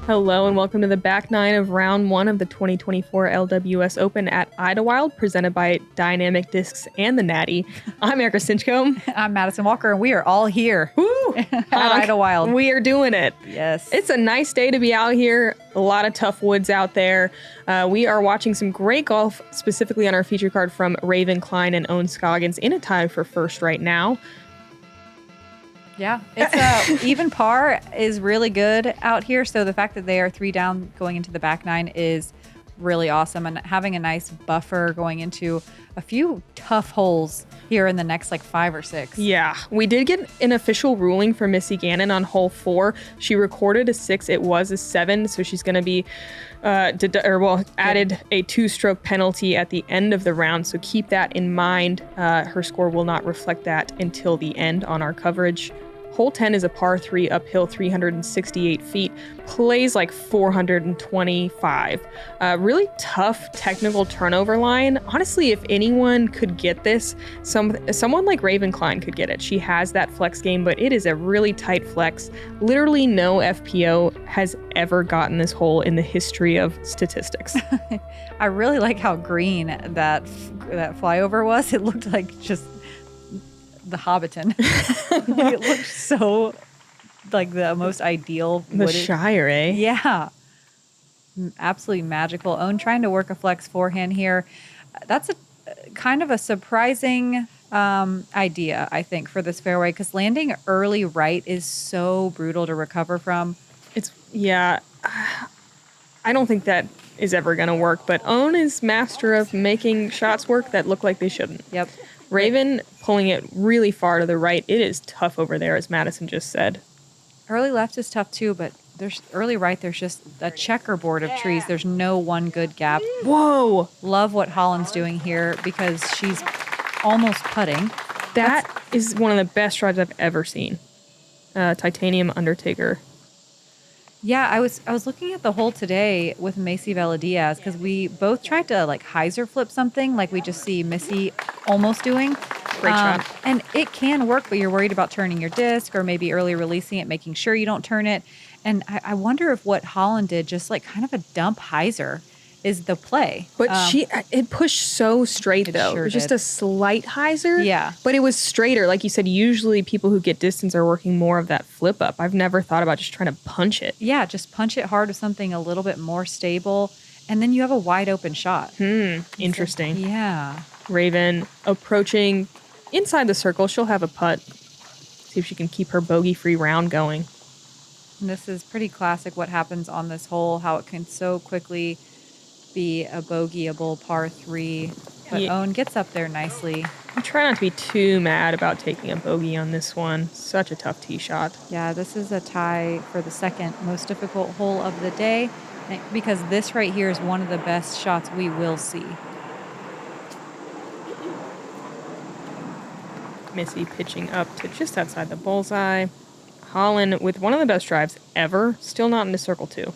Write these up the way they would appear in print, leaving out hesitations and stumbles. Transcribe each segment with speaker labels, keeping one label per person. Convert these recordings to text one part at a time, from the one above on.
Speaker 1: Hello and welcome to the back nine of round one of the 2024 LWS Open at Idlewild, presented by Dynamic Discs and the Natty. I'm Erika Stinchcomb.
Speaker 2: I'm Madison Walker, and we are all here at Idlewild.
Speaker 1: We are doing it.
Speaker 2: Yes.
Speaker 1: It's a nice day to be out here. A lot of tough woods out there. We are watching some great golf, specifically on our feature card from Raven, Klein, and Scoggins in a tie for first right now.
Speaker 2: Yeah, it's even par is really good out here. So the fact that they are 3 down going into the back nine is really awesome, and having a nice buffer going into a few tough holes here in the next 5 or 6.
Speaker 1: Yeah, we did get an official ruling for Missy Gannon on hole 4. She recorded a 6. It was a 7, so she's going to be added a 2-stroke penalty at the end of the round. So keep that in mind. Her score will not reflect that until the end on our coverage. Hole 10 is a par 3 uphill 368 feet, plays 425. Really tough technical turnover line. Honestly, if anyone could get this, someone like Raven Klein could get it. She has that flex game, but it is a really tight flex. Literally no FPO has ever gotten this hole in the history of statistics.
Speaker 2: I really like how green that flyover was. It looked like just the Hobbiton. It looked so like the most ideal.
Speaker 1: The Shire, eh?
Speaker 2: Yeah. Absolutely magical. Owen trying to work a flex forehand here. That's a kind of a surprising idea, I think, for this fairway, because landing early right is so brutal to recover from.
Speaker 1: I don't think that is ever going to work, but Owen is master of making shots work that look like they shouldn't.
Speaker 2: Yep.
Speaker 1: Raven pulling it really far to the right. It is tough over there, as Madison just said.
Speaker 2: Early left is tough too, but there's early right. There's just a checkerboard of trees. There's no one good gap.
Speaker 1: Whoa.
Speaker 2: Love what Holyn's doing here because she's almost putting.
Speaker 1: That is one of the best drives I've ever seen. Titanium Undertaker.
Speaker 2: Yeah, I was looking at the hole today with Missy Diaz because we both tried to hyzer flip something like we just see Missy almost doing.
Speaker 1: Great shot.
Speaker 2: And it can work, but you're worried about turning your disc or maybe early releasing it, making sure you don't turn it. And I wonder if what Holyn did, just kind of a dump hyzer, is the play.
Speaker 1: But it pushed so straight, though.
Speaker 2: Sure
Speaker 1: it was
Speaker 2: did.
Speaker 1: just a slight hyzer.
Speaker 2: Yeah.
Speaker 1: But it was straighter. Like you said, usually people who get distance are working more of that flip up. I've never thought about just trying to punch it.
Speaker 2: Yeah, just punch it hard with something a little bit more stable. And then you have a wide open shot.
Speaker 1: Interesting.
Speaker 2: Yeah.
Speaker 1: Raven approaching inside the circle. She'll have a putt. See if she can keep her bogey-free round going.
Speaker 2: And this is pretty classic what happens on this hole, how it can so quickly be a bogeyable par 3. But Owen gets up there nicely.
Speaker 1: I try not to be too mad about taking a bogey on this one. Such a tough tee shot.
Speaker 2: Yeah, this is a tie for the second most difficult hole of the day because this right here is one of the best shots we will see.
Speaker 1: Missy pitching up to just outside the bullseye. Holyn with one of the best drives ever, still not into circle 2.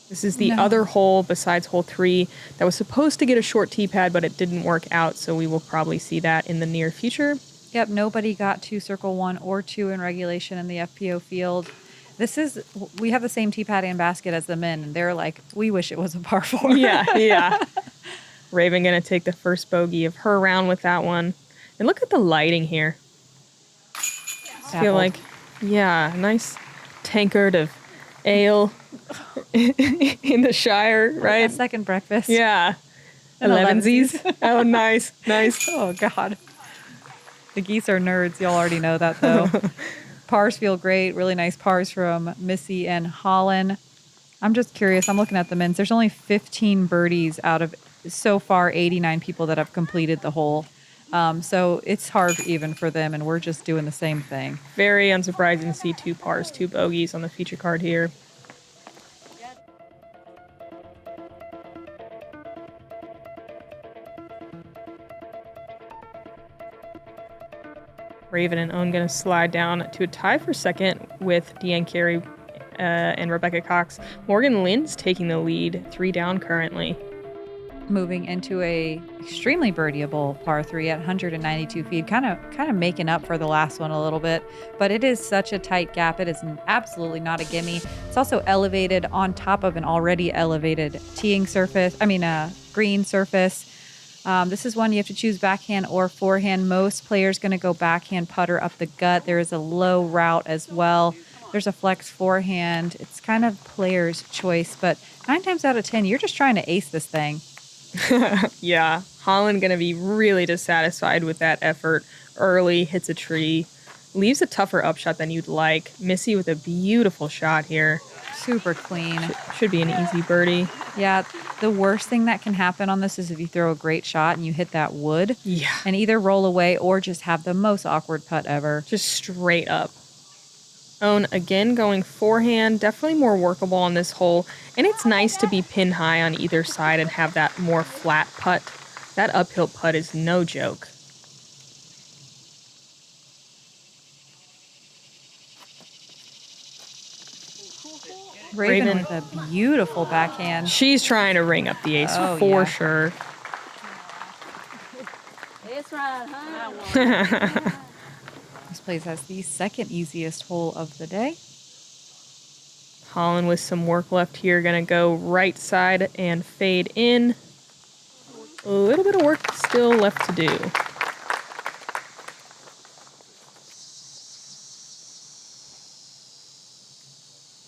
Speaker 1: This is the other hole besides hole 3 that was supposed to get a short tee pad, but it didn't work out, so we will probably see that in the near future.
Speaker 2: Yep, nobody got to circle 1 or 2 in regulation in the FPO field. We have the same tee pad and basket as the men, and they're like, we wish it was a par 4.
Speaker 1: Yeah. Raven going to take the first bogey of her round with that one. And look at the lighting here. I feel like, nice tankard of ale in the Shire, right?
Speaker 2: A second breakfast.
Speaker 1: Yeah. 11sies. Oh, nice.
Speaker 2: Oh, God. The geese are nerds. Y'all already know that, though. Pars feel great. Really nice pars from Missy and Holyn. I'm just curious. I'm looking at the men's. There's only 15 birdies out of, so far, 89 people that have completed the hole. So it's hard even for them, and we're just doing the same thing.
Speaker 1: Very unsurprising to see 2 pars, 2 bogeys on the feature card here. Raven and Owen going to slide down to a tie for second with Deanne Carey and Rebecca Cox. Morgan Lynn's taking the lead, 3 down currently.
Speaker 2: Moving into a extremely birdieable par 3 at 192 feet, kind of making up for the last one a little bit, but it is such a tight gap. It is absolutely not a gimme. It's also elevated on top of an already elevated green surface. This is one you have to choose backhand or forehand. Most players going to go backhand putter up the gut. There is a low route as well. There's a flex forehand. It's kind of player's choice, but 9 times out of 10, you're just trying to ace this thing.
Speaker 1: Yeah, Holyn gonna be really dissatisfied with that effort. Early, hits a tree, leaves a tougher upshot than you'd like. Missy with a beautiful shot here.
Speaker 2: Super clean.
Speaker 1: Should be an easy birdie.
Speaker 2: Yeah, the worst thing that can happen on this is if you throw a great shot and you hit that wood.
Speaker 1: Yeah.
Speaker 2: And either roll away or just have the most awkward putt ever.
Speaker 1: Just straight up. Own again going forehand, definitely more workable on this hole. And it's nice to be pin high on either side and have that more flat putt. That uphill putt is no joke.
Speaker 2: Raven with a beautiful backhand.
Speaker 1: She's trying to ring up the ace for sure.
Speaker 2: This plays as the second easiest hole of the day.
Speaker 1: Holyn with some work left here, gonna go right side and fade in. A little bit of work still left to do.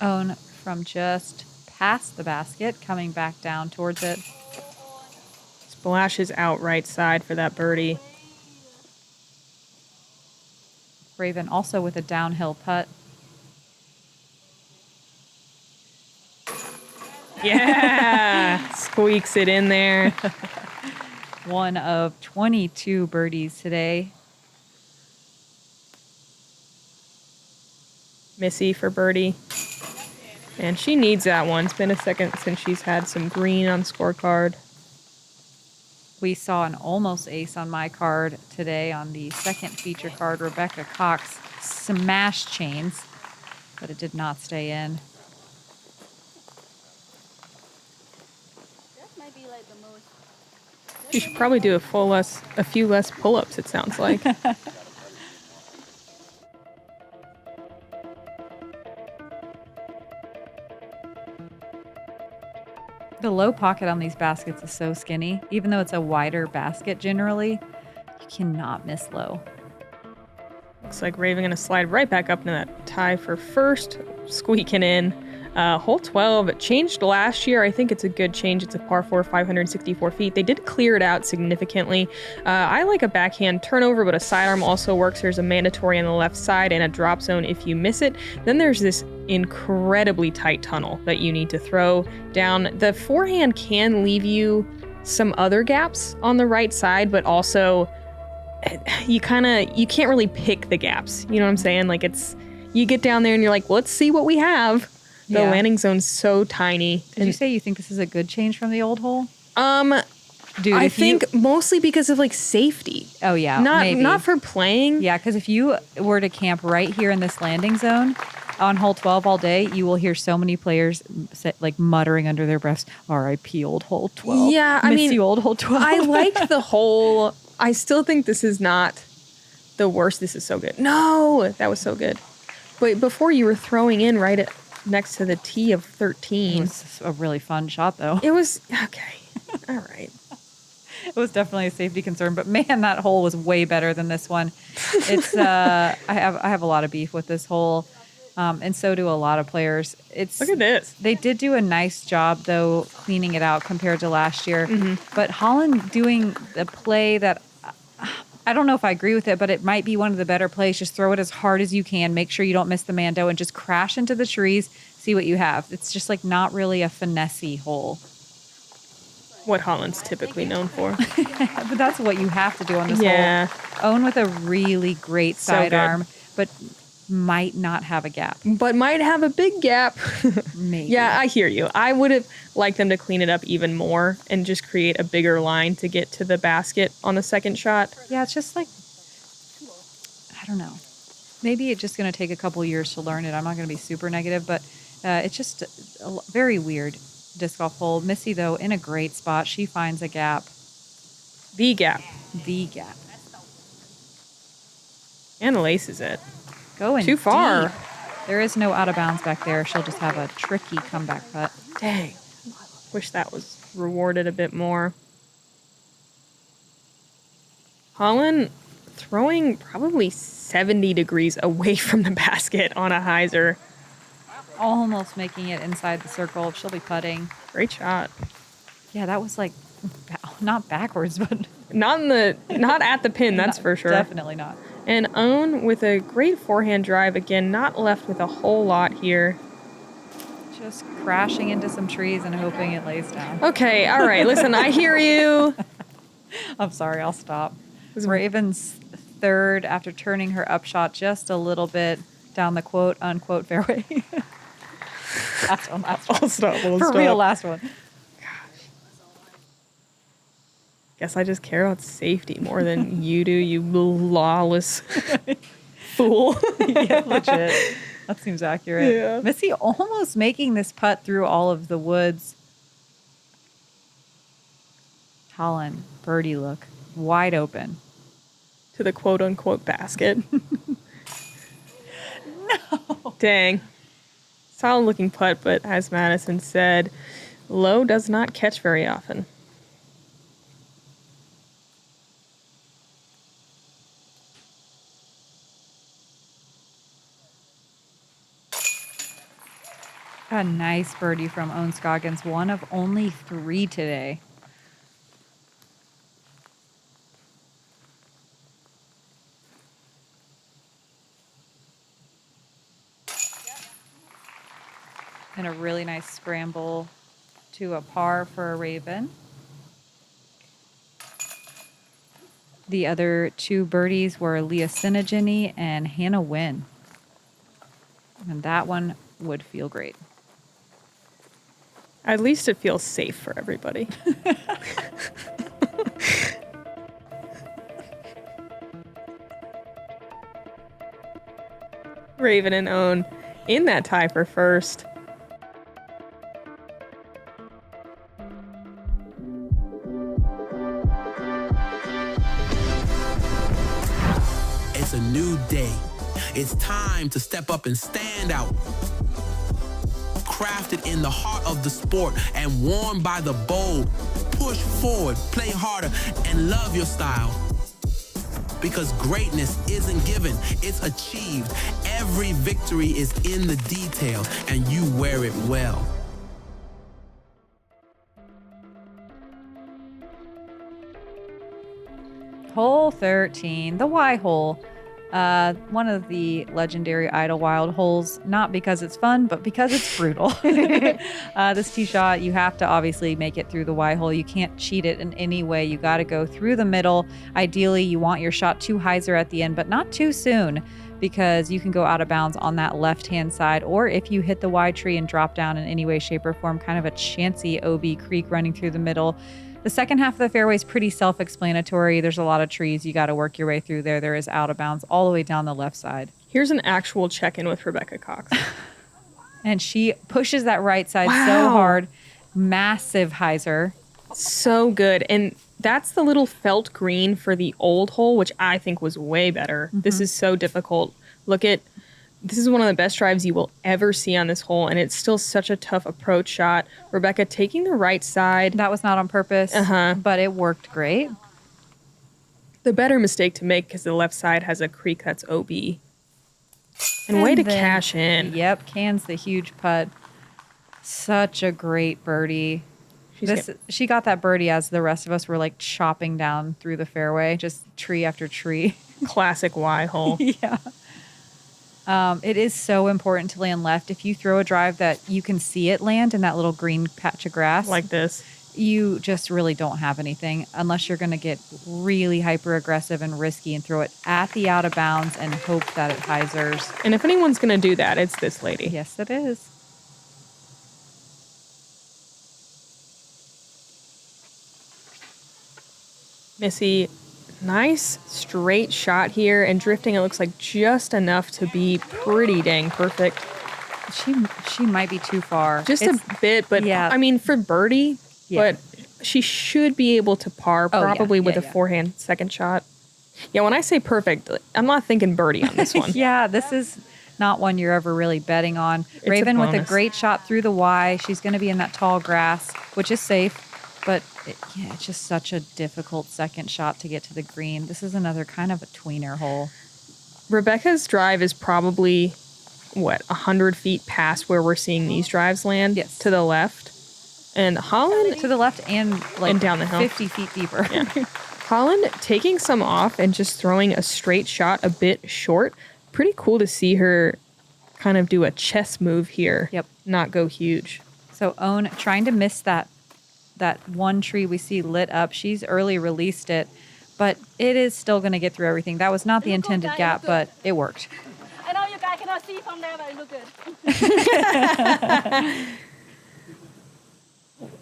Speaker 2: Own from just past the basket, coming back down towards it.
Speaker 1: Splashes out right side for that birdie.
Speaker 2: Raven also with a downhill putt.
Speaker 1: Yeah! Squeaks it in there.
Speaker 2: One of 22 birdies today.
Speaker 1: Missy for birdie. And she needs that one. It's been a second since she's had some green on scorecard.
Speaker 2: We saw an almost ace on my card today on the second feature card. Rebecca Cox smash chains, but it did not stay in.
Speaker 1: You should probably do a few less pull-ups, it sounds like.
Speaker 2: The low pocket on these baskets is so skinny. Even though it's a wider basket generally, you cannot miss low.
Speaker 1: Looks like Raven going to slide right back up into that tie for first, squeaking in. Hole 12, it changed last year. I think it's a good change. It's a par 4, 564 feet. They did clear it out significantly. I like a backhand turnover, but a sidearm also works. There's a mandatory on the left side and a drop zone if you miss it. Then there's this incredibly tight tunnel that you need to throw down. The forehand can leave you some other gaps on the right side, but also you can't really pick the gaps. You know what I'm saying? Like you get down there and you're like, well, let's see what we have. The landing zone's so tiny.
Speaker 2: Did you say you think this is a good change from the old hole?
Speaker 1: Dude, I think mostly because of like safety.
Speaker 2: Oh yeah,
Speaker 1: not for playing.
Speaker 2: Yeah, because if you were to camp right here in this landing zone on hole 12 all day, you will hear so many players like muttering under their breaths, "R.I.P. old hole 12."
Speaker 1: Yeah, I mean,
Speaker 2: old hole 12.
Speaker 1: I like the hole. I still think this is not the worst. This is so good. No, that was so good. But before you were throwing in right next to the tee of 13.
Speaker 2: It was a really fun shot, though.
Speaker 1: It was okay. All right.
Speaker 2: It was definitely a safety concern, but man, that hole was way better than this one. It's I have a lot of beef with this hole, and so do a lot of players.
Speaker 1: Look at this.
Speaker 2: They did do a nice job though cleaning it out compared to last year. But Holyn doing the play that I don't know if I agree with it, but it might be one of the better plays. Just throw it as hard as you can. Make sure you don't miss the Mando and just crash into the trees. See what you have. It's just like not really a finessey hole.
Speaker 1: What Holland's typically known for.
Speaker 2: But that's what you have to do on this hole. Own with a really great sidearm, but might not have a gap.
Speaker 1: But might have a big gap.
Speaker 2: Maybe.
Speaker 1: Yeah, I hear you. I would have liked them to clean it up even more and just create a bigger line to get to the basket on the second shot.
Speaker 2: Yeah, it's just like, I don't know. Maybe it's just going to take a couple years to learn it. I'm not going to be super negative, but it's just very weird. disc golf hole. Missy, though, in a great spot. She finds a gap.
Speaker 1: The gap.
Speaker 2: The gap.
Speaker 1: And laces it.
Speaker 2: Going
Speaker 1: too far.
Speaker 2: deep. There is no out of bounds back there. She'll just have a tricky comeback putt.
Speaker 1: Dang. Wish that was rewarded a bit more. Holyn throwing probably 70 degrees away from the basket on a hyzer.
Speaker 2: Almost making it inside the circle. She'll be putting.
Speaker 1: Great shot.
Speaker 2: Yeah, that was like not backwards, but
Speaker 1: Not at the pin, that's for sure.
Speaker 2: Definitely not.
Speaker 1: And Own with a great forehand drive. Again, not left with a whole lot here.
Speaker 2: Just crashing into some trees and hoping it lays down.
Speaker 1: Okay, all right. Listen, I hear you.
Speaker 2: I'm sorry, I'll stop. Raven's third after turning her upshot just a little bit down the quote unquote fairway. Last one.
Speaker 1: I'll stop.
Speaker 2: For real, last one.
Speaker 1: Guess I just care about safety more than you do, you lawless fool.
Speaker 2: Yeah, legit. That seems accurate.
Speaker 1: Yeah.
Speaker 2: Missy almost making this putt through all of the woods. Holyn, birdie look, wide open.
Speaker 1: To the quote-unquote basket.
Speaker 2: No.
Speaker 1: Dang. Solid-looking putt, but as Madison said, low does not catch very often.
Speaker 2: A nice birdie from Own Scoggins, one of only 3 today. And a really nice scramble to a par for a Raven. The other 2 birdies were Leah Sinigini and Hannah Wynn. And that one would feel great.
Speaker 1: At least it feels safe for everybody. Raven and Own in that tie for first.
Speaker 3: It's a new day. It's time to step up and stand out. Crafted in the heart of the sport and worn by the bold. Push forward, play harder, and love your style. Because greatness isn't given, it's achieved. Every victory is in the details, and you wear it well.
Speaker 2: Hole 13, the Y hole. One of the legendary Idlewild holes, not because it's fun, but because it's brutal. This tee shot, you have to obviously make it through the Y hole. You can't cheat it in any way. You got to go through the middle. Ideally, you want your shot too hyzer at the end, but not too soon, because you can go out of bounds on that left-hand side, or if you hit the Y tree and drop down in any way, shape, or form, kind of a chancy OB creek running through the middle. The second half of the fairway is pretty self-explanatory. There's a lot of trees. You got to work your way through there. There is out of bounds all the way down the left side.
Speaker 1: Here's an actual check-in with Rebecca Cox.
Speaker 2: And she pushes that right side
Speaker 1: Wow.
Speaker 2: so hard. Massive hyzer.
Speaker 1: So good. And that's the little felt green for the old hole, which I think was way better. Mm-hmm. This is so difficult. This is one of the best drives you will ever see on this hole, and it's still such a tough approach shot. Rebecca taking the right side.
Speaker 2: That was not on purpose, but it worked great.
Speaker 1: The better mistake to make because the left side has a creek that's OB. And way to cash in.
Speaker 2: Yep, cans the huge putt. Such a great birdie. She got that birdie as the rest of us were like chopping down through the fairway, just tree after tree.
Speaker 1: Classic Y hole.
Speaker 2: Yeah. It is so important to land left. If you throw a drive that you can see it land in that little green patch of grass.
Speaker 1: Like this.
Speaker 2: You just really don't have anything unless you're going to get really hyper aggressive and risky and throw it at the out of bounds and hope that it hyzers.
Speaker 1: And if anyone's going to do that, it's this lady.
Speaker 2: Yes, it is.
Speaker 1: Missy, nice straight shot here, and drifting, it looks like just enough to be pretty dang perfect.
Speaker 2: She might be too far.
Speaker 1: Just a bit, but
Speaker 2: yeah.
Speaker 1: I mean, for birdie,
Speaker 2: Yeah.
Speaker 1: but she should be able to par
Speaker 2: Oh, yeah.
Speaker 1: probably with
Speaker 2: Yeah,
Speaker 1: a
Speaker 2: yeah.
Speaker 1: forehand second shot. Yeah, when I say perfect, I'm not thinking birdie on this one.
Speaker 2: Yeah, this is not one you're ever really betting on.
Speaker 1: a
Speaker 2: Raven with a
Speaker 1: bonus.
Speaker 2: great shot through the Y. She's going to be in that tall grass, which is safe. But it's just such a difficult second shot to get to the green. This is another kind of a tweener hole.
Speaker 1: Rebecca's drive is probably, 100 feet past where we're seeing these drives land?
Speaker 2: Yes.
Speaker 1: To the left. And Holyn,
Speaker 2: To the left and like
Speaker 1: And down the hill.
Speaker 2: 50 feet deeper.
Speaker 1: Yeah. Holyn taking some off and just throwing a straight shot a bit short. Pretty cool to see her kind of do a chess move here.
Speaker 2: Yep.
Speaker 1: Not go huge.
Speaker 2: So Own trying to miss that one tree we see lit up. She's early released it, but it is still going to get through everything. That was not the intended gap, but it worked.
Speaker 4: I know you guys cannot see from there, but it look good.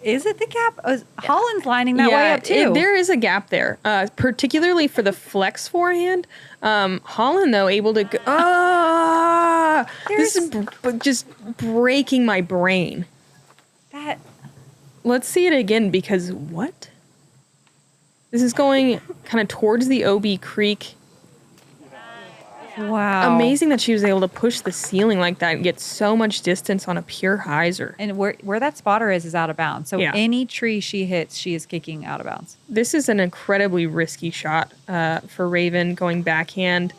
Speaker 2: Is it the gap? Holland's lining that way up too.
Speaker 1: There is a gap there, particularly for the flex forehand. Holyn, though, able to go. This is just breaking my brain.
Speaker 2: That
Speaker 1: Let's see it again because what? This is going kind of towards the OB Creek.
Speaker 2: wow.
Speaker 1: Amazing that she was able to push the ceiling like that and get so much distance on a pure hyzer.
Speaker 2: And where that spotter is out of bounds. So
Speaker 1: Yeah.
Speaker 2: any tree she hits, she is kicking out of bounds.
Speaker 1: This is an incredibly risky shot for Raven going backhand.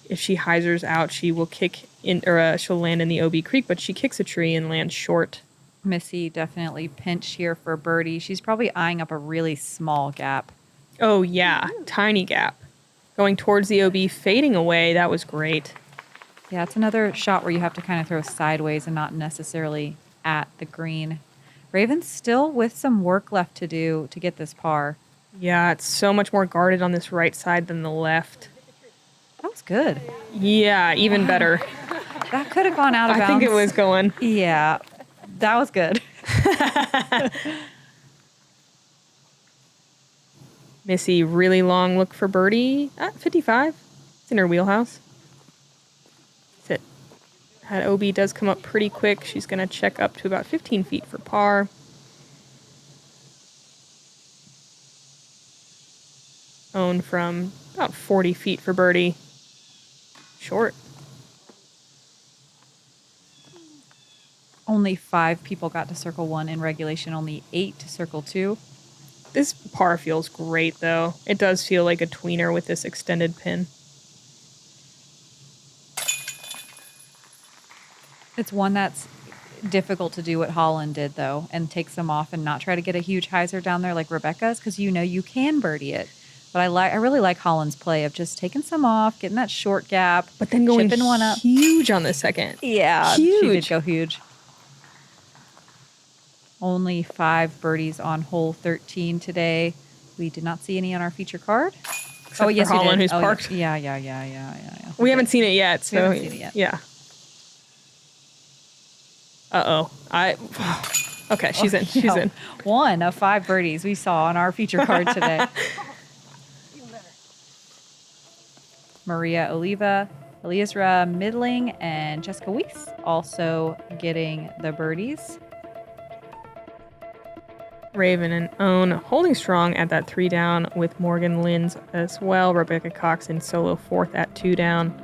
Speaker 1: If she hyzers out, she will kick in, or she'll land in the OB Creek, but she kicks a tree and lands short.
Speaker 2: Missy definitely pinch here for birdie. She's probably eyeing up a really small gap.
Speaker 1: Oh yeah, tiny gap. Going towards the OB, fading away. That was great.
Speaker 2: Yeah, it's another shot where you have to kind of throw sideways and not necessarily at the green. Raven's still with some work left to do to get this par.
Speaker 1: Yeah, it's so much more guarded on this right side than the left.
Speaker 2: That was good.
Speaker 1: Yeah, even better.
Speaker 2: That could have gone out of
Speaker 1: I
Speaker 2: bounds.
Speaker 1: think it was going.
Speaker 2: Yeah, that was good.
Speaker 1: Missy, really long look for birdie at 55. It's in her wheelhouse. That's it. That OB does come up pretty quick. She's going to check up to about 15 feet for par. Own from about 40 feet for birdie. Short.
Speaker 2: Only 5 people got to circle 1 in regulation, only 8 to circle 2.
Speaker 1: This par feels great, though. It does feel like a tweener with this extended pin.
Speaker 2: It's one that's difficult to do what Holyn did, though, and take some off and not try to get a huge hyzer down there like Rebecca's, because you know you can birdie it. But I really like Holland's play of just taking some off, getting that short gap,
Speaker 1: But then going
Speaker 2: chipping one up.
Speaker 1: huge on the second.
Speaker 2: Yeah, she did
Speaker 1: Huge.
Speaker 2: go huge. Only 5 birdies on hole 13 today. We did not see any on our feature card.
Speaker 1: Except for Holyn, who's parked.
Speaker 2: Yeah.
Speaker 1: We haven't seen it yet, so
Speaker 2: haven't seen it yet.
Speaker 1: yeah. Uh-oh. Okay, she's in. She's in.
Speaker 2: 1 of 5 birdies we saw on our feature card today. Maria Oliva, Eliasra Middling, and Jessica Weiss also getting the birdies.
Speaker 1: Raven and Own holding strong at that 3 down with Morgan Linds as well. Rebecca Cox in solo 4th at 2 down.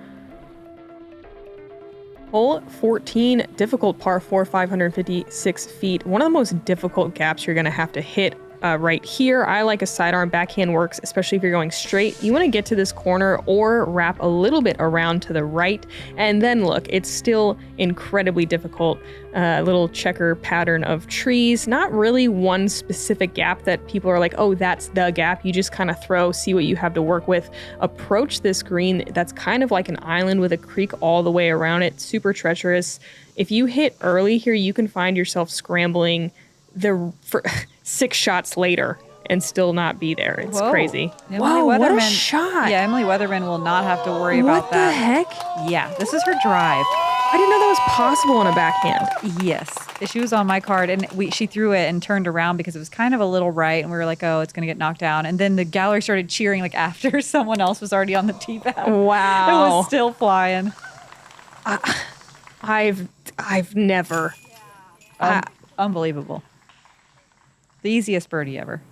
Speaker 1: Hole 14, difficult par 4, 556 feet. One of the most difficult gaps you're going to have to hit right here. I like a sidearm backhand works, especially if you're going straight. You want to get to this corner or wrap a little bit around to the right. And then look, it's still incredibly difficult. Little checker pattern of trees. Not really one specific gap that people are like, oh, that's the gap. You just kind of throw, see what you have to work with. Approach this green that's kind of like an island with a creek all the way around it. Super treacherous. If you hit early here, you can find yourself scrambling for 6 shots later and still not be there. It's
Speaker 2: Whoa.
Speaker 1: crazy.
Speaker 2: Emily
Speaker 1: Whoa, what a
Speaker 2: Weatherman-
Speaker 1: shot.
Speaker 2: Yeah, Emily Weatherman will not have to worry
Speaker 1: What
Speaker 2: about that.
Speaker 1: the heck?
Speaker 2: Yeah, this is her drive.
Speaker 1: I didn't know that was possible on a backhand.
Speaker 2: Yes. She was on my card, and she threw it and turned around because it was kind of a little right, and we were like, oh, it's going to get knocked down. And then the gallery started cheering like after someone else was already on the tee pad.
Speaker 1: Wow.
Speaker 2: It was still flying.
Speaker 1: I I've never.
Speaker 2: Unbelievable. The easiest birdie ever.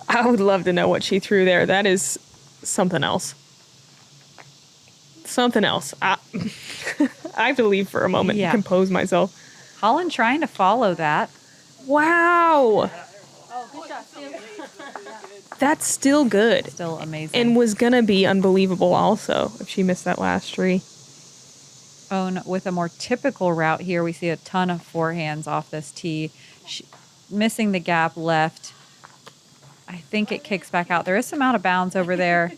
Speaker 1: I would love to know what she threw there. That is something else. Something else. I have to leave for a moment
Speaker 2: Yeah.
Speaker 1: to compose myself.
Speaker 2: Holyn trying to follow that.
Speaker 1: Wow.
Speaker 4: Oh, good shot. Still.
Speaker 1: That's still good.
Speaker 2: Still amazing.
Speaker 1: And was going to be unbelievable also if she missed that last tree.
Speaker 2: With a more typical route here, we see a ton of forehands off this tee. Missing the gap left. I think it kicks back out. There is some out of bounds over there.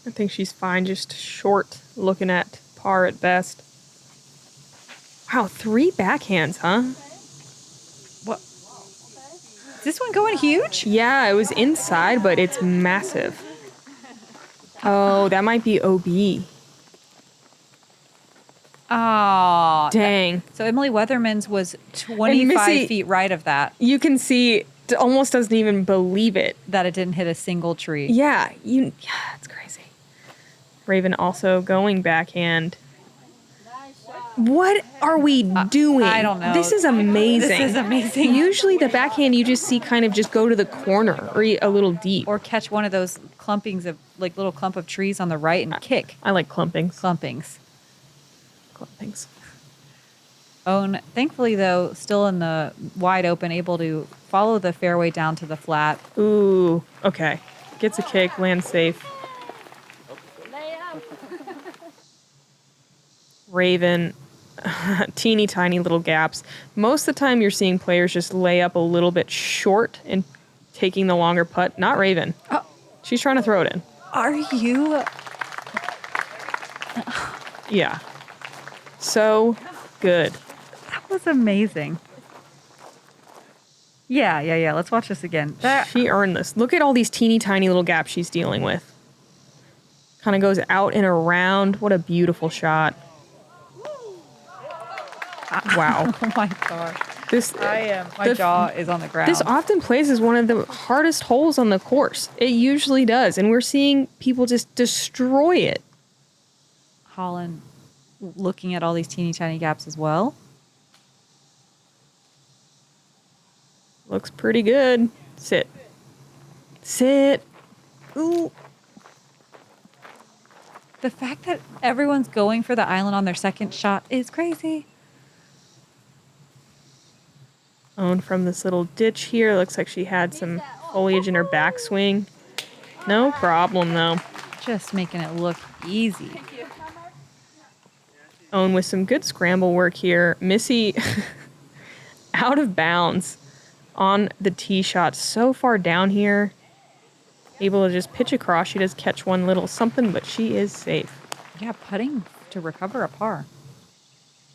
Speaker 1: I think she's fine, just short, looking at par at best. Wow, 3 backhands, huh?
Speaker 2: What? Is this one going huge?
Speaker 1: Yeah, it was inside, but it's massive. Oh, that might be OB.
Speaker 2: Oh.
Speaker 1: Dang.
Speaker 2: So Emily Weatherman's was 25
Speaker 1: Missy-
Speaker 2: feet right of that,
Speaker 1: You can see, it almost doesn't even believe it.
Speaker 2: that it didn't hit a single tree.
Speaker 1: Yeah, it's crazy. Raven also going backhand. What are we doing?
Speaker 2: I don't know.
Speaker 1: This is amazing.
Speaker 2: This is amazing.
Speaker 1: Usually the backhand you just see kind of just go to the corner or a little deep.
Speaker 2: Or catch one of those clumpings of, like, little clump of trees on the right and kick.
Speaker 1: I like clumpings.
Speaker 2: Clumpings.
Speaker 1: Clumpings.
Speaker 2: Thankfully, though, still in the wide open, able to follow the fairway down to the flat.
Speaker 1: Ooh, okay. Gets a kick, lands safe.
Speaker 4: Lay up.
Speaker 1: Raven, teeny tiny little gaps. Most of the time you're seeing players just lay up a little bit short and taking the longer putt. Not Raven.
Speaker 2: Oh.
Speaker 1: She's trying to throw it in.
Speaker 2: Are you?
Speaker 1: Yeah. So good.
Speaker 2: That was amazing. Yeah. Let's watch this again.
Speaker 1: She earned this. Look at all these teeny tiny little gaps she's dealing with. Kind of goes out and around. What a beautiful shot. Wow.
Speaker 2: Oh my gosh. My jaw is on the ground.
Speaker 1: This often plays as one of the hardest holes on the course. It usually does. And we're seeing people just destroy it.
Speaker 2: Holyn looking at all these teeny tiny gaps as well.
Speaker 1: Looks pretty good. Sit. Sit. Ooh.
Speaker 2: The fact that everyone's going for the island on their second shot is crazy.
Speaker 1: Own from this little ditch here. Looks like she had some foliage in her backswing. No problem, though.
Speaker 2: Just making it look easy.
Speaker 1: Own with some good scramble work here. Missy out of bounds on the tee shot. So far down here. Able to just pitch across. She does catch one little something, but she is safe.
Speaker 2: Yeah, putting to recover a par.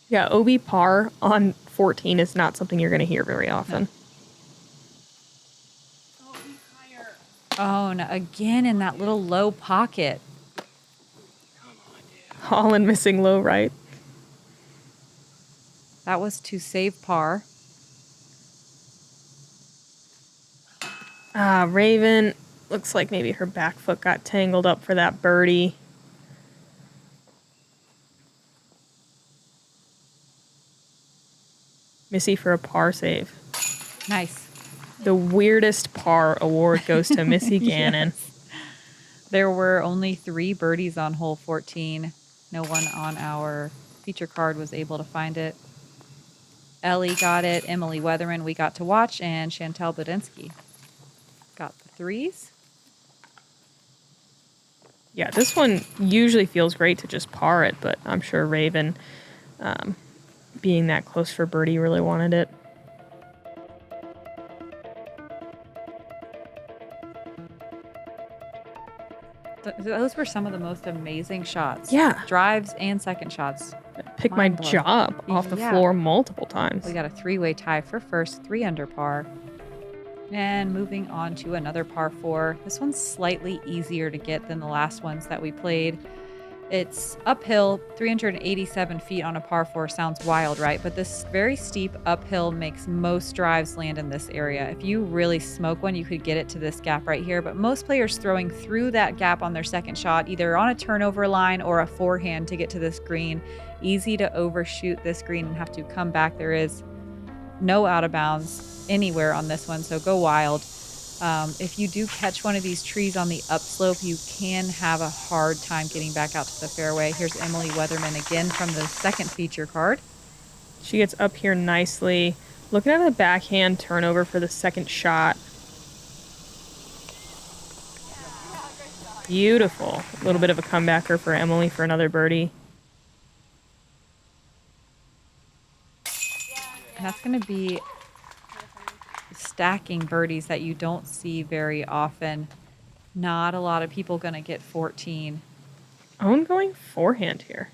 Speaker 1: Yeah, OB par on 14 is not something you're going to hear very often.
Speaker 2: No, again in that little low pocket.
Speaker 1: Holyn missing low right.
Speaker 2: That was to save par.
Speaker 1: Raven, looks like maybe her back foot got tangled up for that birdie. Missy for a par save.
Speaker 2: Nice.
Speaker 1: The weirdest par award goes to Missy Gannon.
Speaker 2: Yes. There were only 3 birdies on hole 14. No one on our feature card was able to find it. Ellie got it, Emily Weatherman we got to watch, and Chantel Budinsky got the 3s.
Speaker 1: Yeah, this one usually feels great to just par it, but I'm sure Raven, being that close for birdie, really wanted it.
Speaker 2: Those were some of the most amazing shots.
Speaker 1: Yeah.
Speaker 2: Drives and second shots.
Speaker 1: Picked my
Speaker 2: Mind-blowing.
Speaker 1: jaw up off the
Speaker 2: Yeah.
Speaker 1: floor multiple times.
Speaker 2: We got a 3-way tie for first, 3 under par. And moving on to another par 4. This one's slightly easier to get than the last ones that we played. It's uphill, 387 feet on a par 4 sounds wild, right? But this very steep uphill makes most drives land in this area. If you really smoke one, you could get it to this gap right here. But most players throwing through that gap on their second shot, either on a turnover line or a forehand to get to this green. Easy to overshoot this green and have to come back. There is no out of bounds anywhere on this one, so go wild. If you do catch one of these trees on the upslope, you can have a hard time getting back out to the fairway. Here's Emily Weatherman again from the second feature card.
Speaker 1: She gets up here nicely. Looking at a backhand turnover for the second shot. Beautiful. A little bit of a comebacker for Emily for another birdie.
Speaker 2: And that's going to be stacking birdies that you don't see very often. Not a lot of people going to get 14.
Speaker 1: Owen going forehand here.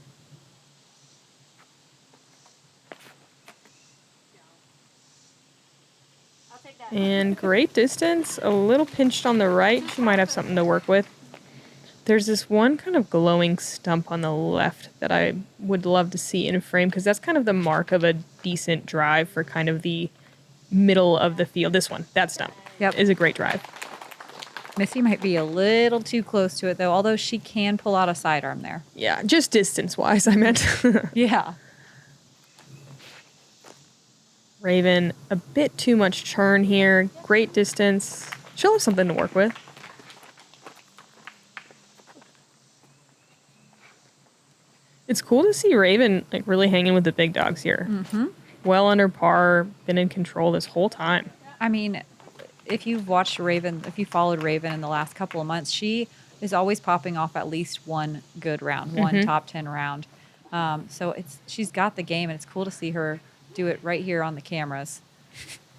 Speaker 1: And great distance. A little pinched on the right. She might have something to work with. There's this one kind of glowing stump on the left that I would love to see in frame because that's kind of the mark of a decent drive for kind of the middle of the field. This one, that stump, is a great drive.
Speaker 2: Missy might be a little too close to it, though, although she can pull out a sidearm there.
Speaker 1: Yeah, just distance-wise, I meant.
Speaker 2: Yeah.
Speaker 1: Raven, a bit too much churn here. Great distance. She'll have something to work with. It's cool to see Raven like really hanging with the big dogs here.
Speaker 2: Mm-hmm.
Speaker 1: Well under par, been in control this whole time.
Speaker 2: I mean, if you've watched Raven, if you followed Raven in the last couple of months, she is always popping off at least one good round, one top 10 round. So she's got the game, and it's cool to see her do it right here on the cameras.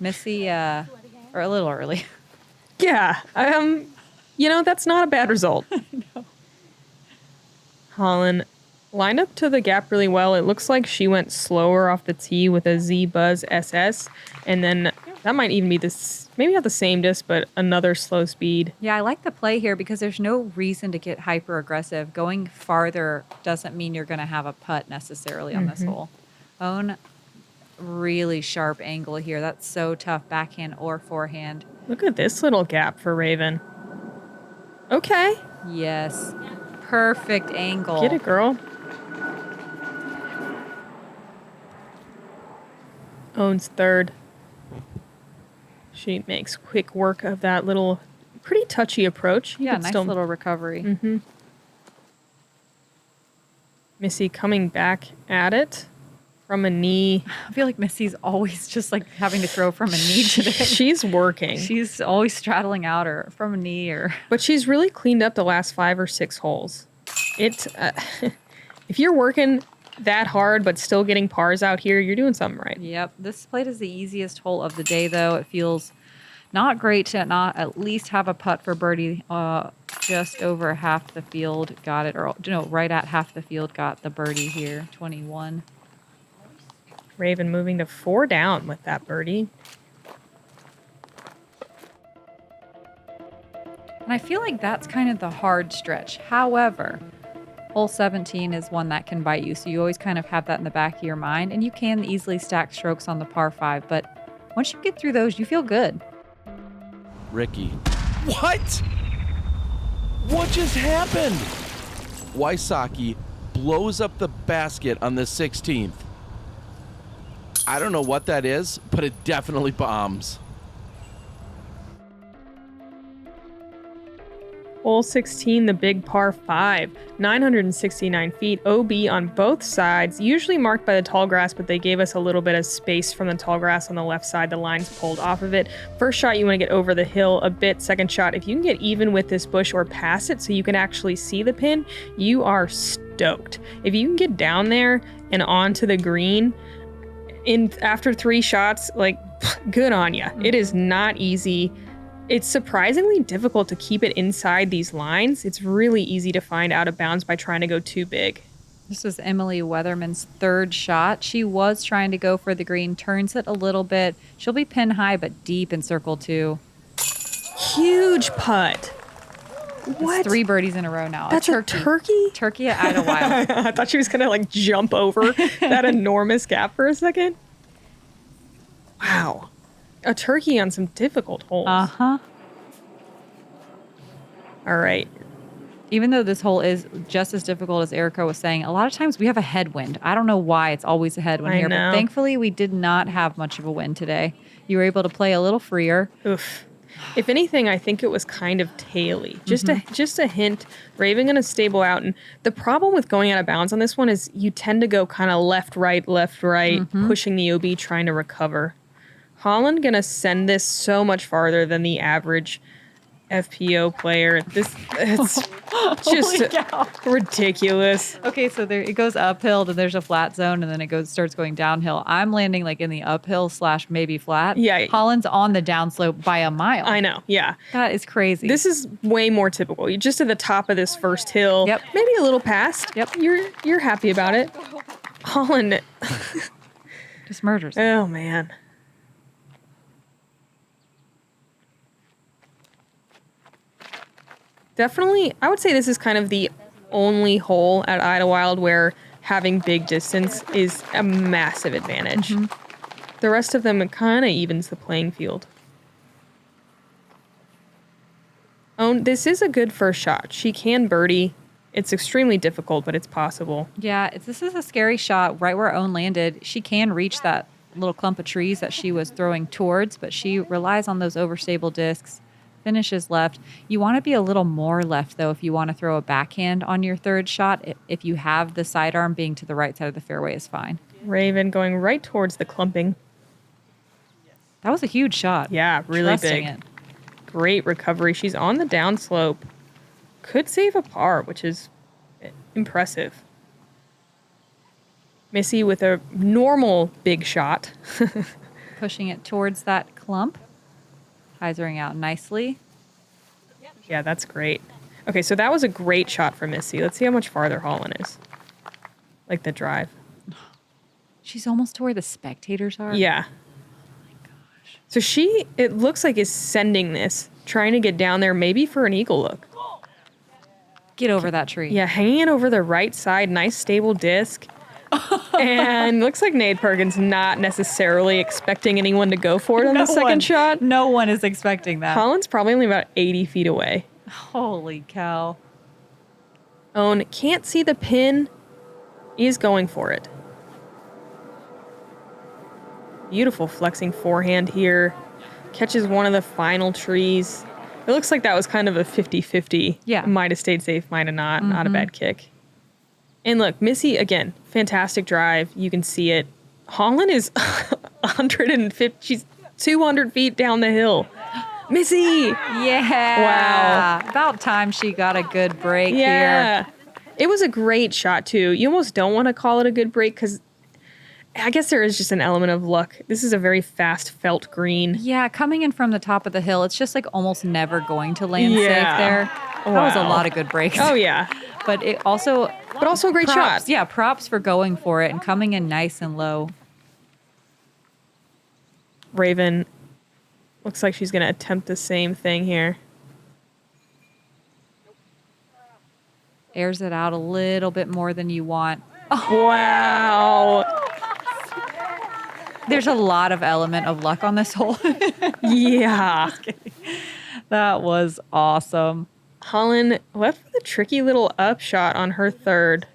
Speaker 2: Missy, or a little early.
Speaker 1: Yeah, that's not a bad result.
Speaker 2: No.
Speaker 1: Holyn lined up to the gap really well. It looks like she went slower off the tee with a Z Buzz SS, and then that might even be this, maybe not the same disc, but another slow speed.
Speaker 2: Yeah, I like the play here because there's no reason to get hyper aggressive. Going farther doesn't mean you're going to have a putt necessarily on this hole. Own really sharp angle here. That's so tough, backhand or forehand.
Speaker 1: Look at this little gap for Raven. Okay.
Speaker 2: Yes. Perfect angle.
Speaker 1: Get it, girl. Owns third. She makes quick work of that little, pretty touchy approach.
Speaker 2: Yeah, nice little recovery.
Speaker 1: Missy coming back at it from a knee.
Speaker 2: I feel like Missy's always just like having to throw from a knee today.
Speaker 1: She's working.
Speaker 2: She's always straddling out or from a knee or.
Speaker 1: But she's really cleaned up the last 5 or 6 holes. If you're working that hard but still getting pars out here, you're doing something right.
Speaker 2: Yep. This plate is the easiest hole of the day, though. It feels not great to not at least have a putt for birdie. Just over half the field got it, or no, right at half the field got the birdie here, 21.
Speaker 1: Raven moving to 4 down with that birdie.
Speaker 2: And I feel like that's kind of the hard stretch. However, hole 17 is one that can bite you, so you always kind of have that in the back of your mind, and you can easily stack strokes on the par 5, but once you get through those, you feel good.
Speaker 5: Ricky. What? What just happened? Wysocki blows up the basket on the 16th. I don't know what that is, but it definitely bombs.
Speaker 1: Hole 16, the big par 5, 969 feet, OB on both sides, usually marked by the tall grass, but they gave us a little bit of space from the tall grass on the left side. The line's pulled off of it. First shot, you want to get over the hill a bit. Second shot, if you can get even with this bush or pass it so you can actually see the pin, you are stoked. If you can get down there and onto the green after 3 shots, like, good on you. It is not easy. It's surprisingly difficult to keep it inside these lines. It's really easy to find out of bounds by trying to go too big.
Speaker 2: This was Emily Weatherman's 3rd shot. She was trying to go for the green, turns it a little bit. She'll be pin high, but deep in circle 2.
Speaker 1: Huge putt. What?
Speaker 2: 3 birdies in a row now.
Speaker 1: That's a turkey?
Speaker 2: Turkey at Idlewild.
Speaker 1: I thought she was going to like jump over that enormous gap for a second. Wow. A turkey on some difficult holes.
Speaker 2: Uh-huh.
Speaker 1: All right.
Speaker 2: Even though this hole is just as difficult as Erika was saying, a lot of times we have a headwind. I don't know why it's always a headwind here,
Speaker 1: know.
Speaker 2: but thankfully we did not have much of a wind today. You were able to play a little freer.
Speaker 1: Oof. If anything, I think it was kind of taily. Just a hint. Raven going to stable out. And the problem with going out of bounds on this one is you tend to go kind of left, right, pushing the OB, trying to recover. Holyn going to send this so much farther than the average FPO player. It's just ridiculous.
Speaker 2: Okay, so there it goes uphill, and there's a flat zone, and then it starts going downhill. I'm landing like in the uphill / maybe flat.
Speaker 1: Yeah.
Speaker 2: Holyn's on the downslope by a mile.
Speaker 1: I know. Yeah.
Speaker 2: That is crazy.
Speaker 1: This is way more typical. You're just at the top of this first hill.
Speaker 2: Yep.
Speaker 1: Maybe a little past.
Speaker 2: Yep.
Speaker 1: You're happy about it. Holyn.
Speaker 2: just murders.
Speaker 1: Oh man. Definitely, I would say this is kind of the only hole at Idlewild where having big distance is a massive advantage. The rest of them, it kind of evens the playing field. Oh, this is a good first shot. She can birdie. It's extremely difficult, but it's possible.
Speaker 2: Yeah, this is a scary shot right where Owen landed. She can reach that little clump of trees that she was throwing towards, but she relies on those overstable discs. Finishes left. You want to be a little more left, though, if you want to throw a backhand on your third shot. If you have the sidearm being to the right side of the fairway is fine.
Speaker 1: Raven going right towards the clumping.
Speaker 2: That was a huge shot.
Speaker 1: Yeah, really
Speaker 2: Trusting
Speaker 1: big.
Speaker 2: it.
Speaker 1: Great recovery. She's on the downslope. Could save a par, which is impressive. Missy with a normal big shot.
Speaker 2: Pushing it towards that clump. Hyzering out nicely.
Speaker 1: Yeah, that's great. Okay, so that was a great shot for Missy. Let's see how much farther Holyn is. Like the drive.
Speaker 2: She's almost to where the spectators are.
Speaker 1: Yeah.
Speaker 2: Oh my gosh.
Speaker 1: So she, it looks like, is sending this, trying to get down there maybe for an eagle look.
Speaker 2: Get over that tree.
Speaker 1: Yeah, hanging it over the right side. Nice stable disc. And looks like Nate Perkins not necessarily expecting anyone to go for it on the second shot.
Speaker 2: No one is expecting that.
Speaker 1: Holyn's probably only about 80 feet away.
Speaker 2: Holy cow.
Speaker 1: Owen can't see the pin. He's going for it. Beautiful flexing forehand here. Catches one of the final trees. It looks like that was kind of a 50-50.
Speaker 2: Yeah.
Speaker 1: Might have stayed safe, might have not. Not a bad kick. And look, Missy, again, fantastic drive. You can see it. Holyn is 150. She's 200 feet down the hill. Missy!
Speaker 2: Yeah.
Speaker 1: Wow.
Speaker 2: About time she got a good break
Speaker 1: Yeah.
Speaker 2: here.
Speaker 1: It was a great shot, too. You almost don't want to call it a good break because I guess there is just an element of luck. This is a very fast felt green.
Speaker 2: Yeah, coming in from the top of the hill, it's just like almost never going to land safe
Speaker 1: Yeah.
Speaker 2: there. That was a
Speaker 1: Wow.
Speaker 2: lot of good breaks.
Speaker 1: Oh, yeah.
Speaker 2: But it also...
Speaker 1: But also a great
Speaker 2: props,
Speaker 1: shot.
Speaker 2: Yeah, props for going for it and coming in nice and low.
Speaker 1: Raven looks like she's going to attempt the same thing here.
Speaker 2: Airs it out a little bit more than you want.
Speaker 1: Wow.
Speaker 2: There's a lot of element of luck on this hole.
Speaker 1: Yeah.
Speaker 2: That was awesome.
Speaker 1: Holyn left with a tricky little upshot on her third.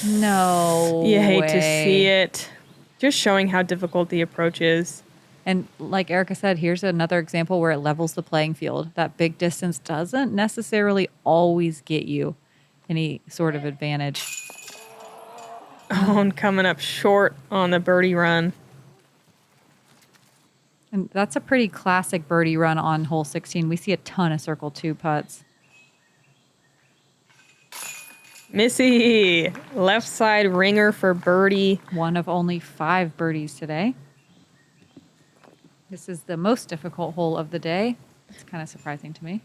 Speaker 2: No
Speaker 1: You hate
Speaker 2: way.
Speaker 1: to see it. Just showing how difficult the approach is.
Speaker 2: And like Erika said, here's another example where it levels the playing field. That big distance doesn't necessarily always get you any sort of advantage.
Speaker 1: Owen coming up short on the birdie run.
Speaker 2: And that's a pretty classic birdie run on hole 16. We see a ton of circle 2 putts.
Speaker 1: Missy, left side ringer for birdie.
Speaker 2: One of only 5 birdies today. This is the most difficult hole of the day. It's kind of surprising to me.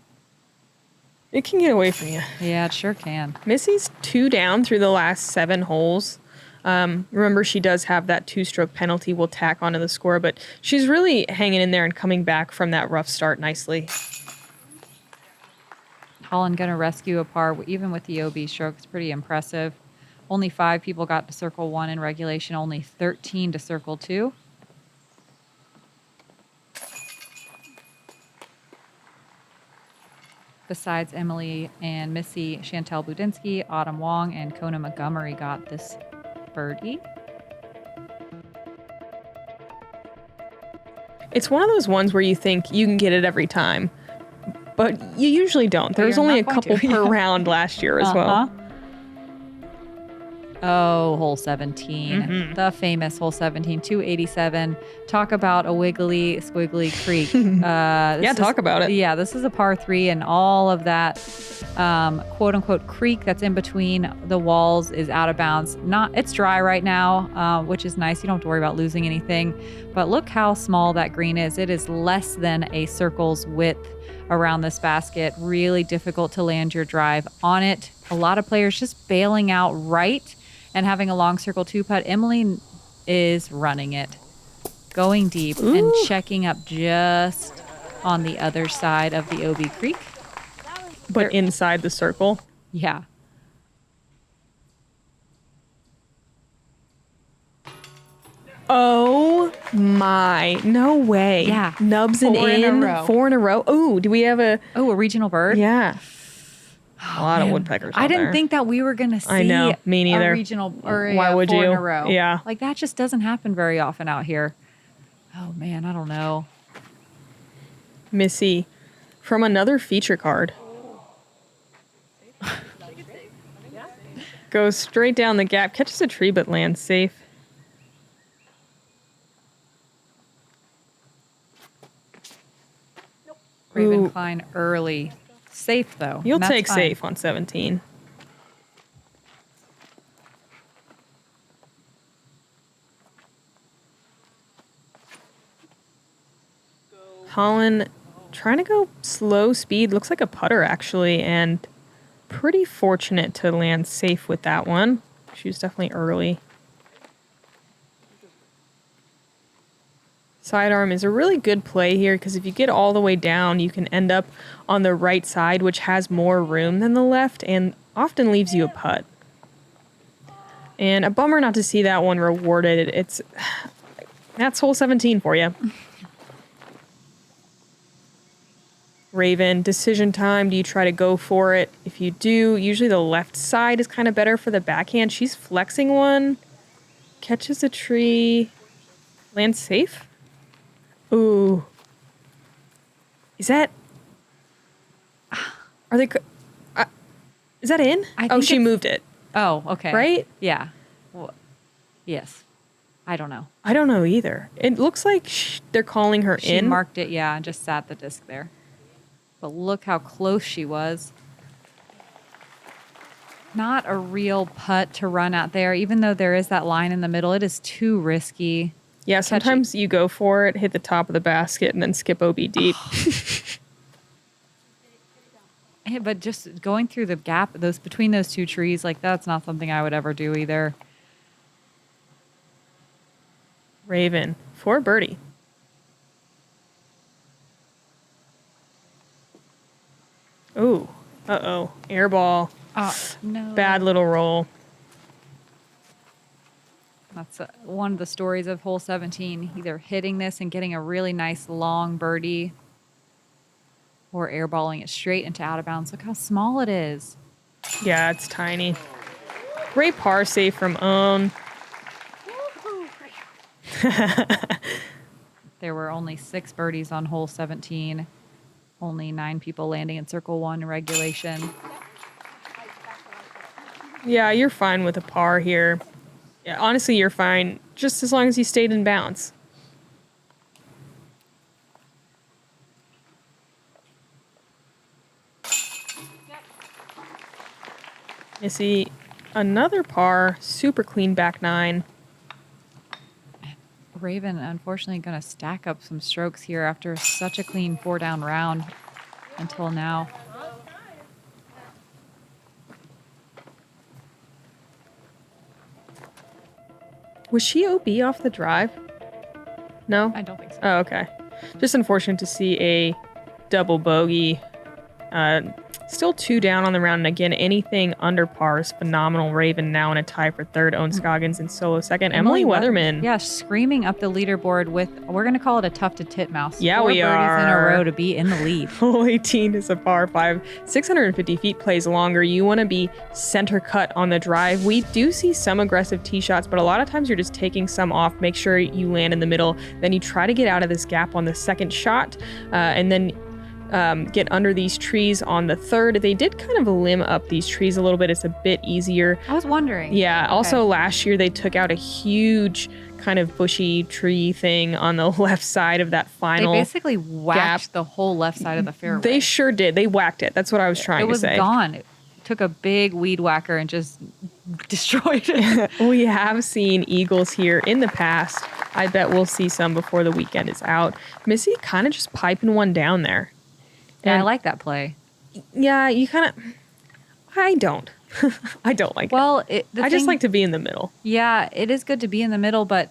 Speaker 1: It can get away from you.
Speaker 2: Yeah, it sure can.
Speaker 1: Missy's 2 down through the last 7 holes. Remember, she does have that 2-stroke penalty we'll tack onto the score, but she's really hanging in there and coming back from that rough start nicely.
Speaker 2: Holyn going to rescue a par even with the OB stroke. It's pretty impressive. Only 5 people got to circle 1 in regulation, only 13 to circle 2. Besides Emily and Missy, Chantel Budinsky, Autumn Wong, and Kona Montgomery got this birdie.
Speaker 1: It's one of those ones where you think you can get it every time, but you usually don't. There's
Speaker 2: you're
Speaker 1: only a
Speaker 2: not going
Speaker 1: couple
Speaker 2: to.
Speaker 1: per round last year as well.
Speaker 2: Oh, hole 17. The famous hole 17, 287. Talk about a wiggly, squiggly creek.
Speaker 1: Talk about it.
Speaker 2: Yeah, this is a par 3, and all of that quote-unquote creek that's in between the walls is out of bounds. It's dry right now, which is nice. You don't have to worry about losing anything. But look how small that green is. It is less than a circle's width around this basket. Really difficult to land your drive on it. A lot of players just bailing out right and having a long circle 2 putt. Emily is running it, going deep and checking up just on the other side of the OB Creek.
Speaker 1: But inside the circle.
Speaker 2: Yeah.
Speaker 1: Oh my, no way.
Speaker 2: Yeah.
Speaker 1: Nubs and
Speaker 2: 4 in a row.
Speaker 1: 4 in a row. Oh, do we have a
Speaker 2: regional bird?
Speaker 1: Yeah. A lot of woodpeckers.
Speaker 2: I
Speaker 1: out
Speaker 2: didn't
Speaker 1: there.
Speaker 2: think that we were going to see
Speaker 1: I know, me neither.
Speaker 2: a regional or
Speaker 1: Why
Speaker 2: a
Speaker 1: would
Speaker 2: 4 in
Speaker 1: you?
Speaker 2: a row.
Speaker 1: Yeah.
Speaker 2: Like that just doesn't happen very often out here. Oh man, I don't know.
Speaker 1: Missy from another feature card. Goes straight down the gap, catches a tree but lands safe.
Speaker 2: Raven
Speaker 1: Ooh.
Speaker 2: Klein early. Safe though.
Speaker 1: You'll
Speaker 2: and that's
Speaker 1: take
Speaker 2: fine.
Speaker 1: safe on 17. Holyn trying to go slow speed. Looks like a putter actually, and pretty fortunate to land safe with that one. She was definitely early. Sidearm is a really good play here because if you get all the way down, you can end up on the right side, which has more room than the left and often leaves you a putt. And a bummer not to see that one rewarded. That's hole 17 for you. Raven, decision time. Do you try to go for it? If you do, usually the left side is kind of better for the backhand. She's flexing one. Catches a tree. Lands safe? Ooh. Is that... Are they... is that in?
Speaker 2: I
Speaker 1: Oh,
Speaker 2: think
Speaker 1: she
Speaker 2: it's-
Speaker 1: moved it.
Speaker 2: Oh, okay.
Speaker 1: Right?
Speaker 2: Yeah. Well, yes. I don't know.
Speaker 1: I don't know either. It looks like they're calling her
Speaker 2: She
Speaker 1: in.
Speaker 2: marked it, yeah, and just sat the disc there. But look how close she was. Not a real putt to run out there, even though there is that line in the middle. It is too risky.
Speaker 1: Yeah, sometimes you go for it, hit the top of the basket, and then skip OB deep.
Speaker 2: Yeah, but just going through the gap, between those two trees, like that's not something I would ever do either.
Speaker 1: Raven for birdie. Ooh, uh-oh. Air ball.
Speaker 2: Oh, no.
Speaker 1: Bad little roll.
Speaker 2: That's one of the stories of hole 17, either hitting this and getting a really nice long birdie or airballing it straight into out of bounds. Look how small it is.
Speaker 1: Yeah, it's tiny. Great par save from Own.
Speaker 2: There were only 6 birdies on hole 17. Only 9 people landing in circle 1 in regulation.
Speaker 1: Yeah, you're fine with a par here. Yeah, honestly, you're fine just as long as you stayed in bounds. Missy, another par, super clean back 9.
Speaker 2: Raven, unfortunately, going to stack up some strokes here after such a clean 4-down round until now.
Speaker 1: Was she OB off the drive? No?
Speaker 2: I don't think so.
Speaker 1: Oh, okay. Just unfortunate to see a double bogey Still 2 down on the round, and again, anything under par is phenomenal. Raven now in a tie for third, Owen Scoggins in solo second. Emily Weatherman.
Speaker 2: Yeah, screaming up the leaderboard with, we're going to call it a tough to titmouse.
Speaker 1: Yeah,
Speaker 2: 4
Speaker 1: we
Speaker 2: birdies in a
Speaker 1: are.
Speaker 2: row to be in the lead.
Speaker 1: Hole 18 is a par 5. 650 feet plays longer. You want to be center cut on the drive. We do see some aggressive tee shots, but a lot of times you're just taking some off. Make sure you land in the middle. Then you try to get out of this gap on the second shot, and then get under these trees on the third. They did kind of limb up these trees a little bit. It's a bit easier.
Speaker 2: I was wondering.
Speaker 1: Yeah.
Speaker 2: Okay.
Speaker 1: Also, last year they took out a huge kind of bushy tree thing on the left side of that final.
Speaker 2: They basically whacked
Speaker 1: gap.
Speaker 2: the whole left side of the fairway.
Speaker 1: They sure did. They whacked it. That's what I was trying to say.
Speaker 2: It was gone. It took a big weed whacker and just destroyed it.
Speaker 1: We have seen eagles here in the past. I bet we'll see some before the weekend is out. Missy kind of just piping one down there.
Speaker 2: Yeah, I
Speaker 1: And-
Speaker 2: like that play.
Speaker 1: Yeah, you kind of... I don't. I don't like it.
Speaker 2: Well,
Speaker 1: I just like to be in the middle.
Speaker 2: Yeah, it is good to be in the middle, but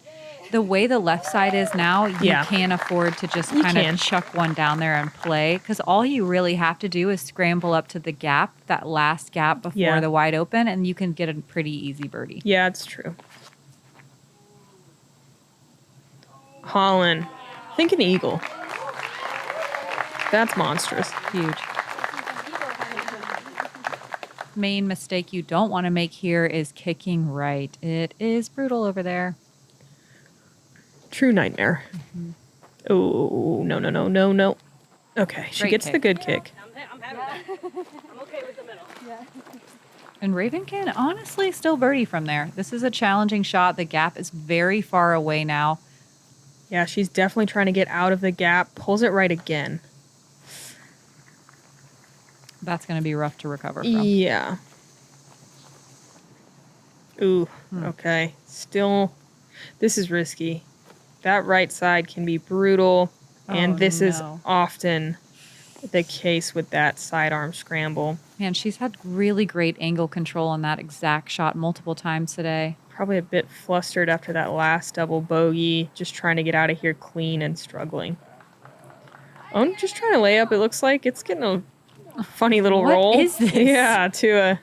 Speaker 2: the way the left side is now, you
Speaker 1: Yeah.
Speaker 2: can't afford to just
Speaker 1: You
Speaker 2: kind
Speaker 1: can.
Speaker 2: of chuck one down there and play, because all you really have to do is scramble up to the gap, that last gap before
Speaker 1: Yeah.
Speaker 2: the wide open, and you can get a pretty easy birdie.
Speaker 1: Yeah, it's true. Holyn. Think an eagle. That's monstrous.
Speaker 2: Huge. Main mistake you don't want to make here is kicking right. It is brutal over there.
Speaker 1: True nightmare. Oh, no, no, no, no, no. Okay, she
Speaker 2: Great
Speaker 1: gets
Speaker 2: kick.
Speaker 1: the good kick.
Speaker 4: I'm happy with that. I'm okay with the middle.
Speaker 2: And Raven can honestly still birdie from there. This is a challenging shot. The gap is very far away now.
Speaker 1: Yeah, she's definitely trying to get out of the gap. Pulls it right again.
Speaker 2: That's going to be rough to recover from.
Speaker 1: Yeah. Ooh, okay. Still, this is risky. That right side can be brutal, and
Speaker 2: Oh,
Speaker 1: this is
Speaker 2: no.
Speaker 1: often the case with that sidearm scramble.
Speaker 2: Man, she's had really great angle control on that exact shot multiple times today.
Speaker 1: Probably a bit flustered after that last double bogey, just trying to get out of here clean and struggling. Oh, just trying to lay up. It looks like it's getting a funny little
Speaker 2: What
Speaker 1: roll.
Speaker 2: is this?
Speaker 1: Yeah,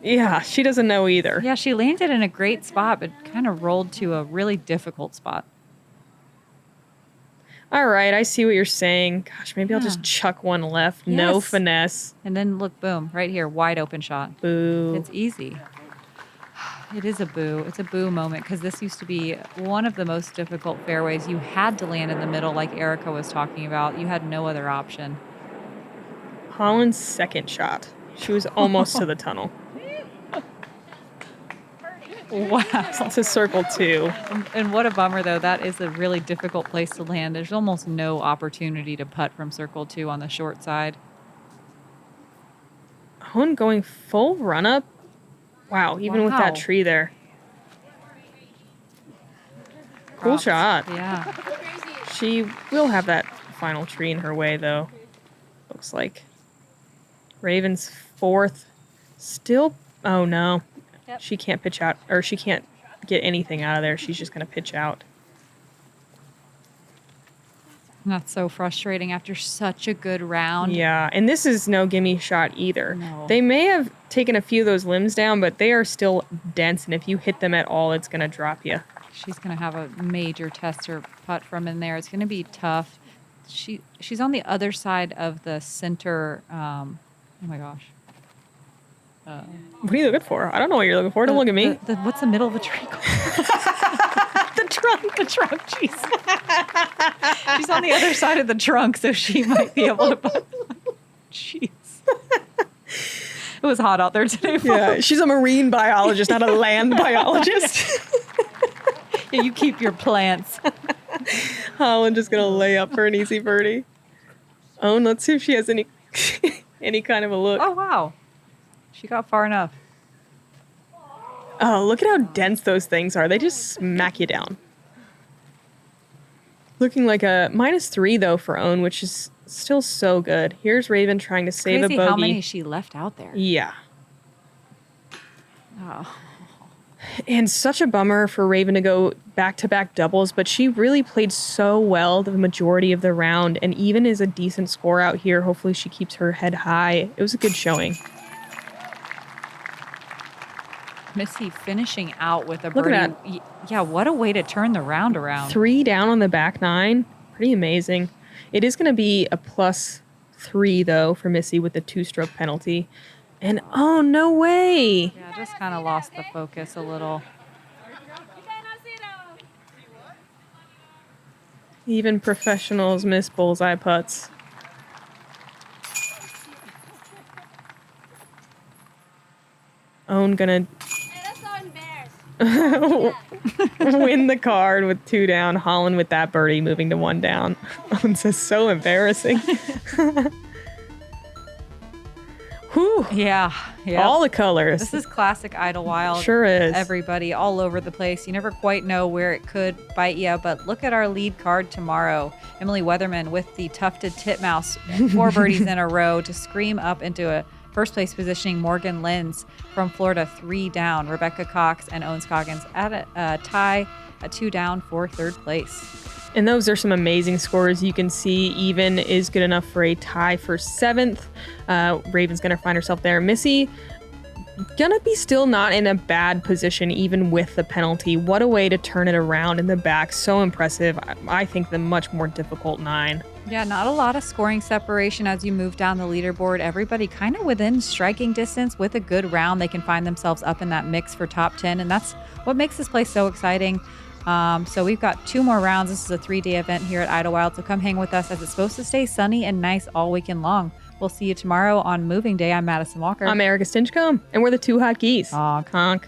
Speaker 1: yeah, she doesn't know either.
Speaker 2: Yeah, she landed in a great spot, but kind of rolled to a really difficult spot.
Speaker 1: All right, I see what you're saying. Gosh, maybe I'll just chuck one left. No
Speaker 2: Yes.
Speaker 1: finesse.
Speaker 2: And then look, boom, right here, wide open shot.
Speaker 1: Boo.
Speaker 2: It's easy. It is a boo. It's a boo moment because this used to be one of the most difficult fairways. You had to land in the middle like Erika was talking about. You had no other option.
Speaker 1: Holland's second shot. She was almost to the tunnel.
Speaker 2: Wow.
Speaker 1: To circle 2.
Speaker 2: And what a bummer, though. That is a really difficult place to land. There's almost no opportunity to putt from circle 2 on the short side.
Speaker 1: Holland going full run up. Wow, even with that
Speaker 2: Wow.
Speaker 1: tree there. Cool
Speaker 2: Props.
Speaker 1: shot.
Speaker 2: Yeah.
Speaker 1: She will have that final tree in her way, though. Looks like. Raven's fourth. Still. Oh, no.
Speaker 2: Yep.
Speaker 1: She can't pitch out, or she can't get anything out of there. She's just going to pitch out.
Speaker 2: That's so frustrating after such a good round.
Speaker 1: Yeah, and this is no gimme shot either.
Speaker 2: No.
Speaker 1: They may have taken a few of those limbs down, but they are still dense, and if you hit them at all, it's going to drop you.
Speaker 2: She's going to have a major tester putt from in there. It's going to be tough. She's on the other side of the center. Oh, my gosh.
Speaker 1: What are you looking for? I don't know what you're looking for. Don't look at me.
Speaker 2: What's the middle of the tree called?
Speaker 1: The trunk.
Speaker 2: The trunk. Jeez. She's on the other side of the trunk, so she might be able to putt. Jeez. It was hot out there today.
Speaker 1: Yeah, she's a marine biologist, not a land biologist.
Speaker 2: Yeah, you keep your plants.
Speaker 1: Holland just gonna lay up for an easy birdie. Oh, and let's see if she has any any kind of a look.
Speaker 2: Oh, wow. She got far enough.
Speaker 1: Oh, look at how dense those things are. They just smack you down. Looking like a -3 though for Owen, which is still so good. Here's Raven trying to save
Speaker 2: Crazy
Speaker 1: a bogey.
Speaker 2: how many she left out there.
Speaker 1: Yeah.
Speaker 2: Oh.
Speaker 1: And such a bummer for Raven to go back-to-back doubles, but she really played so well the majority of the round, and even is a decent score out here. Hopefully she keeps her head high. It was a good showing.
Speaker 2: Missy finishing out with a
Speaker 1: Look
Speaker 2: birdie.
Speaker 1: at
Speaker 2: Yeah, what a way to turn the round around.
Speaker 1: 3 down on the back 9. Pretty amazing. It is going to be a +3, though, for Missy with the 2-stroke penalty. And, oh, no way.
Speaker 2: Yeah, just kind of lost the focus a little.
Speaker 1: Even professionals miss bullseye putts. Owen gonna win the card with 2 down. Holyn with that birdie moving to 1 down. Owen says, so embarrassing. Whew.
Speaker 2: Yeah.
Speaker 1: All the colors.
Speaker 2: This is classic Idlewild.
Speaker 1: Sure is.
Speaker 2: Everybody all over the place. You never quite know where it could bite you, but look at our lead card tomorrow. Emily Weatherman with the tufted titmouse, 4 birdies in a row to scream up into a first place positioning. Morgan Lenz from Florida, 3 down. Rebecca Cox and Owen Scoggins at a tie at 2 down for 3rd place.
Speaker 1: And those are some amazing scores. You can see even is good enough for a tie for 7th. Raven's going to find herself there. Missy gonna be still not in a bad position even with the penalty. What a way to turn it around in the back. So impressive. I think the much more difficult 9.
Speaker 2: Yeah, not a lot of scoring separation as you move down the leaderboard. Everybody kind of within striking distance with a good round. They can find themselves up in that mix for top 10, and that's what makes this place so exciting. So we've got 2 more rounds. This is a 3-day event here at Idlewild, so come hang with us as it's supposed to stay sunny and nice all weekend long. We'll see you tomorrow on Moving Day. I'm Madison Walker.
Speaker 1: I'm Erika Stinchcomb, and we're the 2 Hot Geese.
Speaker 2: Honk.
Speaker 1: Honk.